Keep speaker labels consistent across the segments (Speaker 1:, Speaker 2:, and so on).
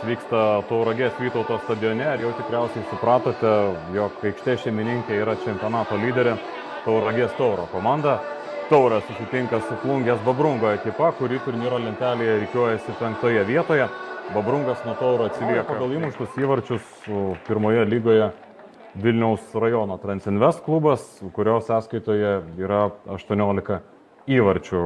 Speaker 1: Vyksta Tauragės Vytauto stadione ir jau tikriausiai supratote, jog aikštės šeimininkė yra čempionato lyderė Tauragės Tauro komanda. Tauras susitinka su Plungės Babrungo ekipa, kuri turnyro lentelėje rikiuojasi 5 vietoje. Babrungas nuo Tauro atsilieka pagal įmuštus įvarčius pirmoje lygoje Vilniaus rajono Transinvest klubas, kurios sąskaitoje yra 18 įvarčių.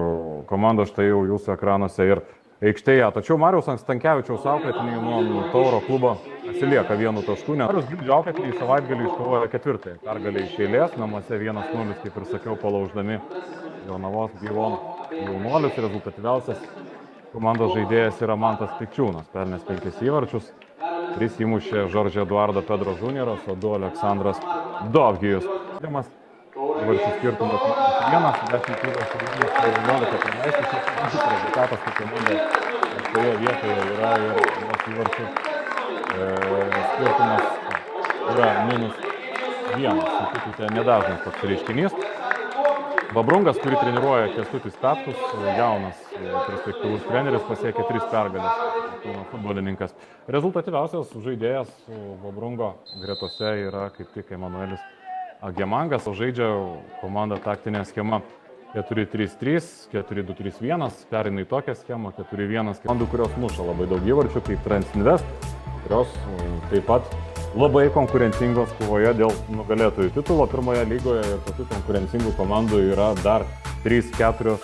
Speaker 1: Komanda štai jau jūsų ekranuose ir aikštėje. Tačiau Mariaus Stankevičiaus auklėtiniai nuo Tauro klubo atsilieka 1 tašku. Mariaus Gildžio auklėtiniai savaitgalį iškovojo 4 pergalę iš eilės. Namuose 1-0, kaip ir sakiau, palauždami Jonavos Gyvon jaunuolius. Rezultatyviausias komandos žaidėjas yra Mantas Pikčiūnas. Pelnęs 5 įvarčius. 3 įmušė Žoržė Eduardo Pedro Žunieras, o 2 Aleksandras Dovgijus. Įvarčių skirtumas 1, 10 įvarčių 11 praleistas. Šis rezultatas, kad komanda šitoje vietoje yra ir įvarčių skirtumas yra -1. Sakykite, nedažnas toks reiškinys. Babrungas, kurį treniruoja Kęstutis Petkus, jaunas perspektyvus treneris, pasiekė 3 pergalės. Futbolininkas. Rezultatyviausias žaidėjas Babrungo gretose yra kaip tik Emanuelis Agemangas. Žaidžia komanda taktinė schema 4-3-3, 4-2-3-1, perina į tokią schemą 4-1. Komandų, kurios muša labai daug įvarčių, kaip Transinvest, kurios taip pat labai konkurencingos kovoje dėl nugalėtojų titulo pirmoje lygoje ir tokių konkurencingų komandų yra dar 3-4,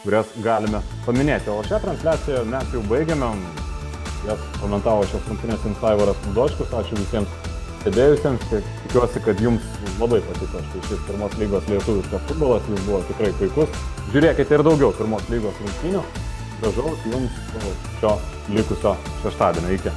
Speaker 1: kurias galime paminėti. O šią transliaciją mes jau baigiame. Jas komentavo šios rungtynės Aivaras Mudočkus. Ačiū visiems stebėjusiems. Tikiuosi, kad jums labai patiko šis pirmos lygos lietuviškas futbolas. Jis buvo tikrai puikus. Žiūrėkite ir daugiau pirmos lygos rungtynių. Gražaus jums šio likusio šeštadienio. Iki.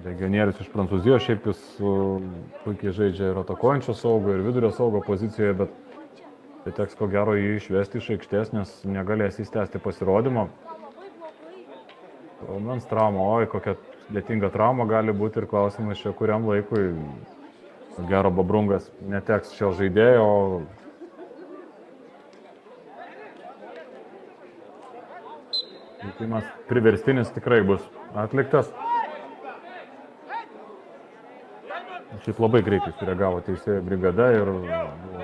Speaker 1: Legionierius iš Prancūzijos, šiaip jis puikiai žaidžia ir atakuojančio saugo, ir vidurio saugo pozicijoje, bet tai teks ko gero jį išvesti iš aikštės, nes negalės įstęsti pasirodymo. Raumens trauma, oi, kokia sudėtinga trauma gali būti ir klausimas čia kuriam laikui. Ko gero Babrungas neteks šio žaidėjo, keitimas priverstinis tikrai bus atliktas. Šiaip labai greitai sureagavo teisėjų brigada ir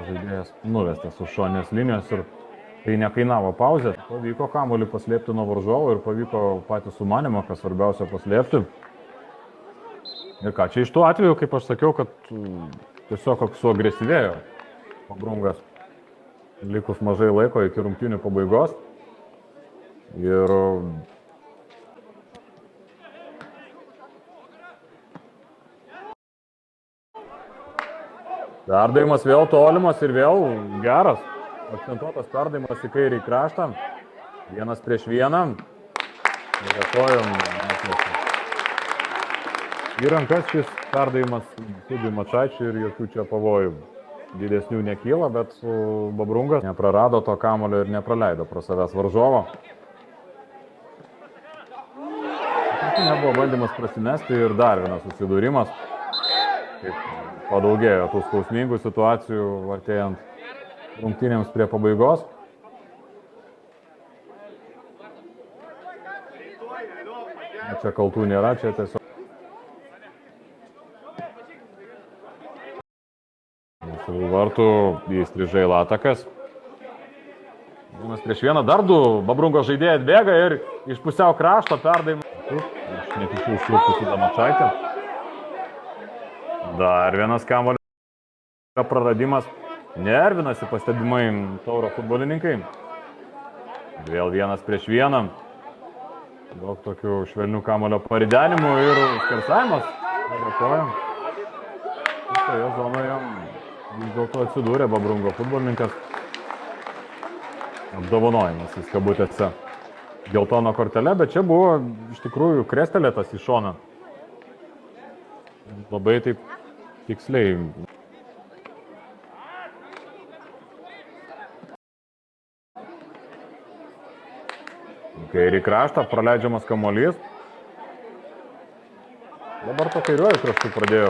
Speaker 1: žaidėjas nuvestas už šoninės linijos ir tai nekainavo pauzę. Pavyko kamuolį paslėpti nuo varžovo ir pavyko patį sumanimą, kas svarbiausia paslėpti. Ir ką, čia iš tų atvejų, kaip aš sakiau, kad tiesiog suagresyvėjo Babrungas likus mažai laiko iki rungtynių pabaigos. Ir perdavimas vėl tolimas ir vėl geras. Akcentuotas perdavimas į kairį kraštą. 1-1. Dėkojom. Į rankas šis perdavimas Sidui Mačaičiui ir jokių čia pavojų didesnių nekyla, bet Babrungas neprarado to kamuolio ir nepraleido pro savęs varžovo. Nebuvo bandymas prasimesti ir dar vienas susidūrimas. Padaugėjo tų skausmingų situacijų artėjant rungtynėms prie pabaigos. Čia kaltų nėra, čia tiesiog. Mūsų vartų įstrižai Latakas. 1-1, dar 2 Babrungo žaidėjai atbėga ir iš pusiau krašto perdavimą. Aš netikiu užsiūrti Sidą Mačaitį. Dar vienas kamuolio praradimas. Nervinasi pastebimai Tauro futbolininkai. Vėl 1-1. Daug tokių švelnių kamuolio paridenimų ir skersavimas. Dėkojam. Šitoje zonoje vis dėlto atsidūrė Babrungo futbolininkas. Apdovanojimas į kabutėse geltoną kortelę, bet čia buvo iš tikrųjų krestelėtas į šoną. Labai taip tiksliai. Kairį kraštą, praleidžiamas kamuolys. Dabar to kairiuoju kraštu pradėjo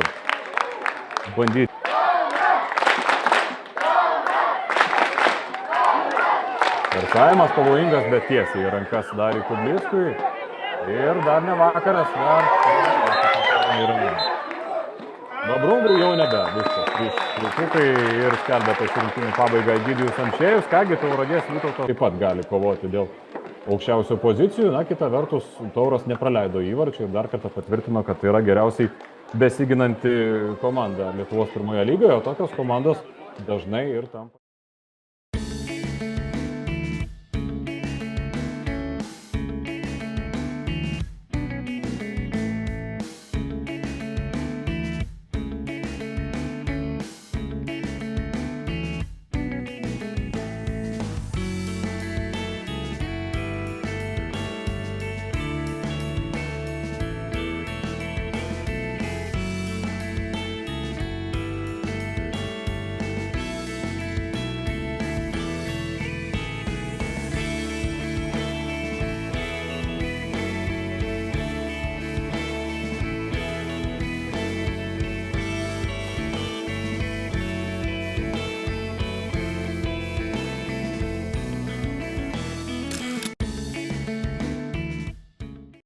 Speaker 1: bandyti. Versavimas pavojingas, bet tiesiai į rankas Dariui Kublickui. Ir dar ne vakaras, Babrungui jau nebe, viskas, 3 pliusiukai ir skelbia apie rungtynių pabaigą Egidijus Amšiejus. Kągi, Tauragės Vytauto taip pat gali kovoti dėl aukščiausių pozicijų. Na, kita vertus, Tauras nepraleido įvarčių ir dar kartą patvirtino, kad tai yra geriausiai besiginanti komanda Lietuvos pirmoje lygoje, o tokios komandos dažnai ir tampa.